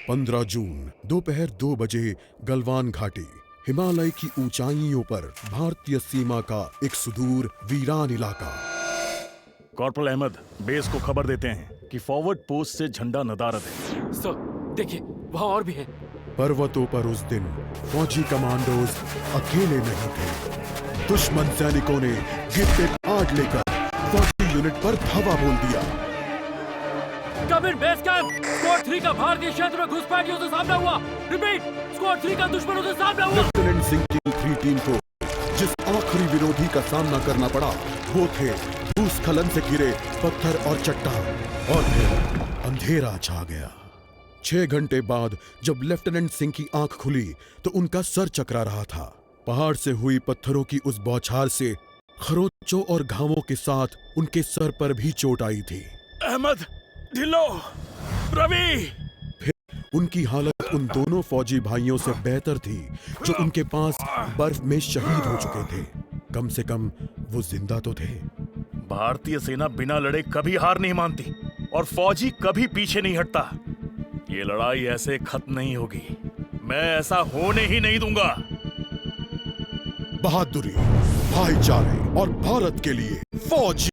15 जून दोपहर 2 बजे गलवान घाटी, हिमालय की ऊंचाइयों पर भारतीय सीमा का एक सुदूर वीरान इलाका। कॉर्पोरल अहमद, बेस को खबर देते हैं कि फॉरवर्ड पोस्ट से झंडा नदारद है। सर, देखिए वहाँ और भी है। पर्वतों पर उस दिन फौजी कमांडोज अकेले नहीं थे। दुश्मन सैनिकों ने गिरते आग लेकर फौजी यूनिट पर धावा बोल दिया। कम इन बेस कैंप, स्क्वाड 3 का भारतीय क्षेत्र में घुसपैठियों से सामना हुआ। रिपीट, स्क्वाड 3 का दुश्मनों से सामना हुआ। लेफ्टिनेंट सिंह की 3 टीम को जिस आखिरी विरोधी का सामना करना पड़ा वो थे भूस्खलन से घिरे पत्थर और चट्टान। और फिर अंधेरा छा गया। 6 घंटे बाद जब लेफ्टिनेंट सिंह की आंख खुली तो उनका सर चकरा रहा था। पहाड़ से हुई पत्थरों की उस बौछार से खरोंचों और घावों के साथ उनके सर पर भी चोट आई थी। अहमद, ढिल्लो, रवि। फिर उनकी हालत उन दोनों फौजी भाइयों से बेहतर थी जो उनके पास बर्फ में शहीद हो चुके थे। कम से कम वो जिंदा तो थे। भारतीय सेना बिना लड़े कभी हार नहीं मानती और फौजी कभी पीछे नहीं हटता। ये लड़ाई ऐसे खत्म नहीं होगी। मैं ऐसा होने ही नहीं दूंगा। बहादुरी, भाईचारे और भारत के लिए फौजी।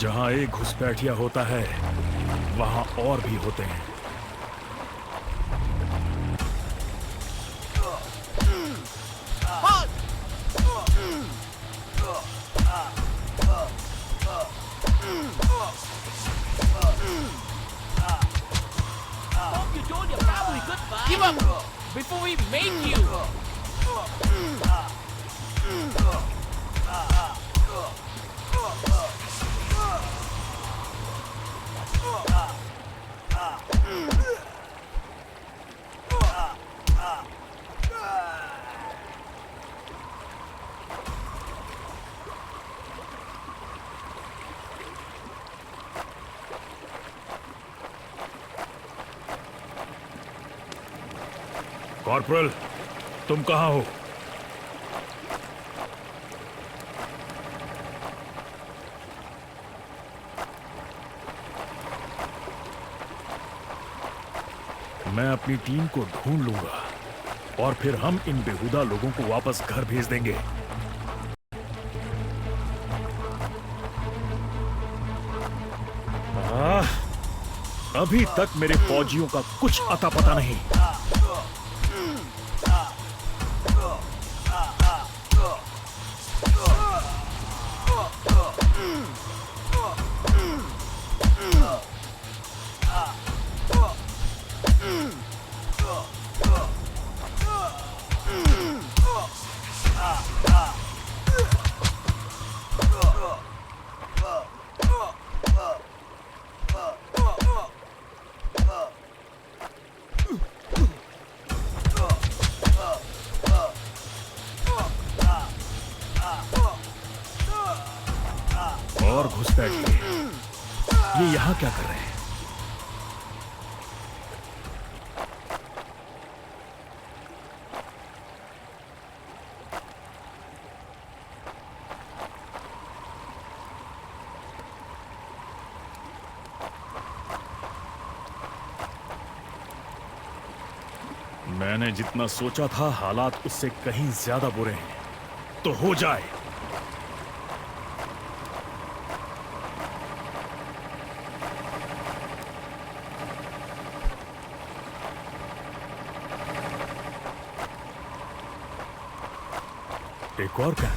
जहां एक घुसपैठिया होता है वहां और भी होते हैं। Give up before we make you. Corporal, तुम कहां हो? मैं अपनी टीम को ढूंढ लूंगा और फिर हम इन बेहुदा लोगों को वापस घर भेज देंगे। अभी तक मेरे फौजियों का कुछ अता पता नहीं। और घुसपैठ ये यहां क्या कर रहे हैं? मैंने जितना सोचा था हालात उससे कहीं ज्यादा बुरे हैं। तो हो जाए। एक और क्या?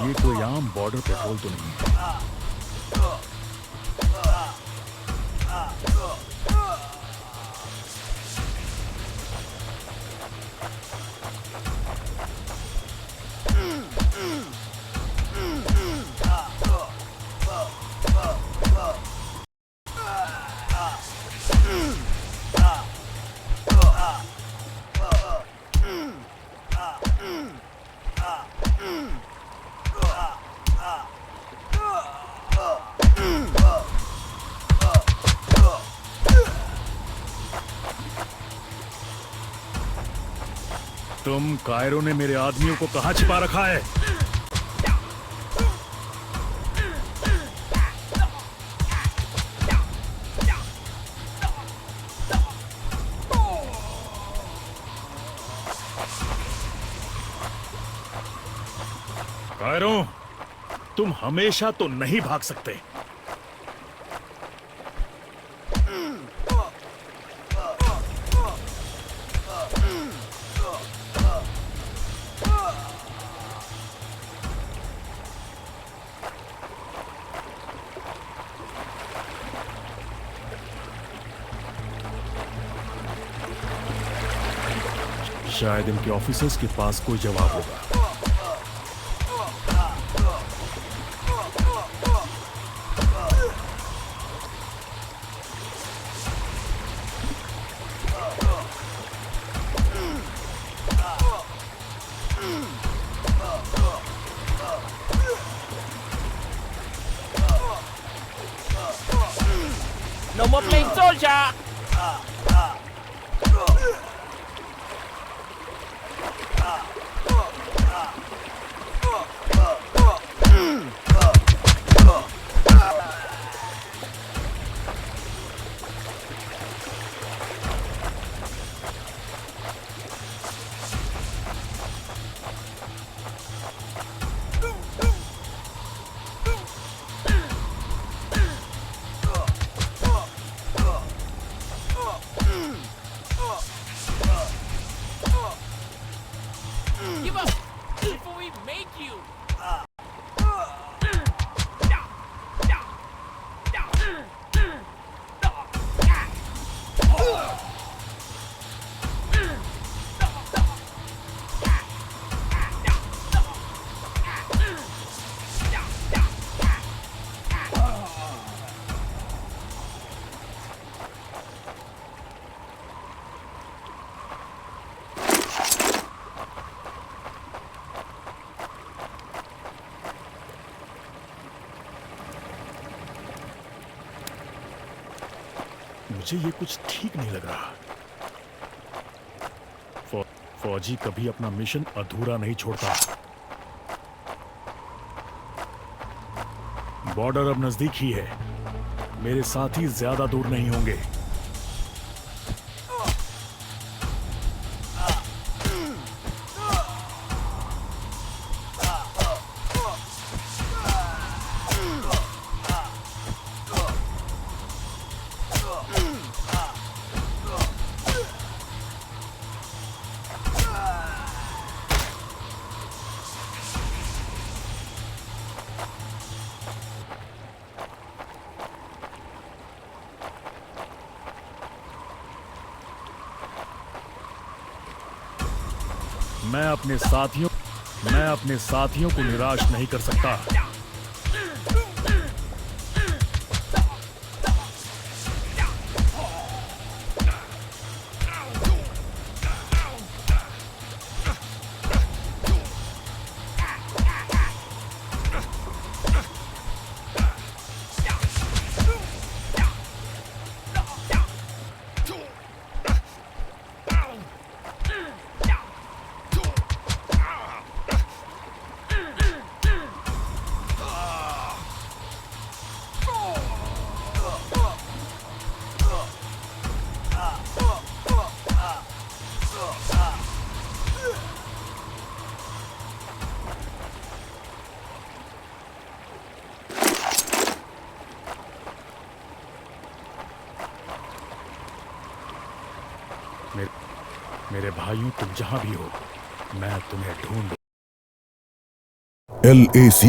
ये कोई आम बॉर्डर पेट्रोल तो नहीं है। तुम कायरो ने मेरे आदमियों को कहां छिपा रखा है? कायरो, तुम हमेशा तो नहीं भाग सकते। शायद इनके ऑफिसर्स के पास कोई जवाब होगा। No more playing soldier! मुझे ये कुछ ठीक नहीं लग रहा। फौजी कभी अपना मिशन अधूरा नहीं छोड़ता। बॉर्डर अब नजदीक ही है, मेरे साथी ज्यादा दूर नहीं होंगे। मैं अपने साथियों को निराश नहीं कर सकता। मेरे भाइयों, तुम जहां भी हो, मैं तुम्हें ढूंढ LAC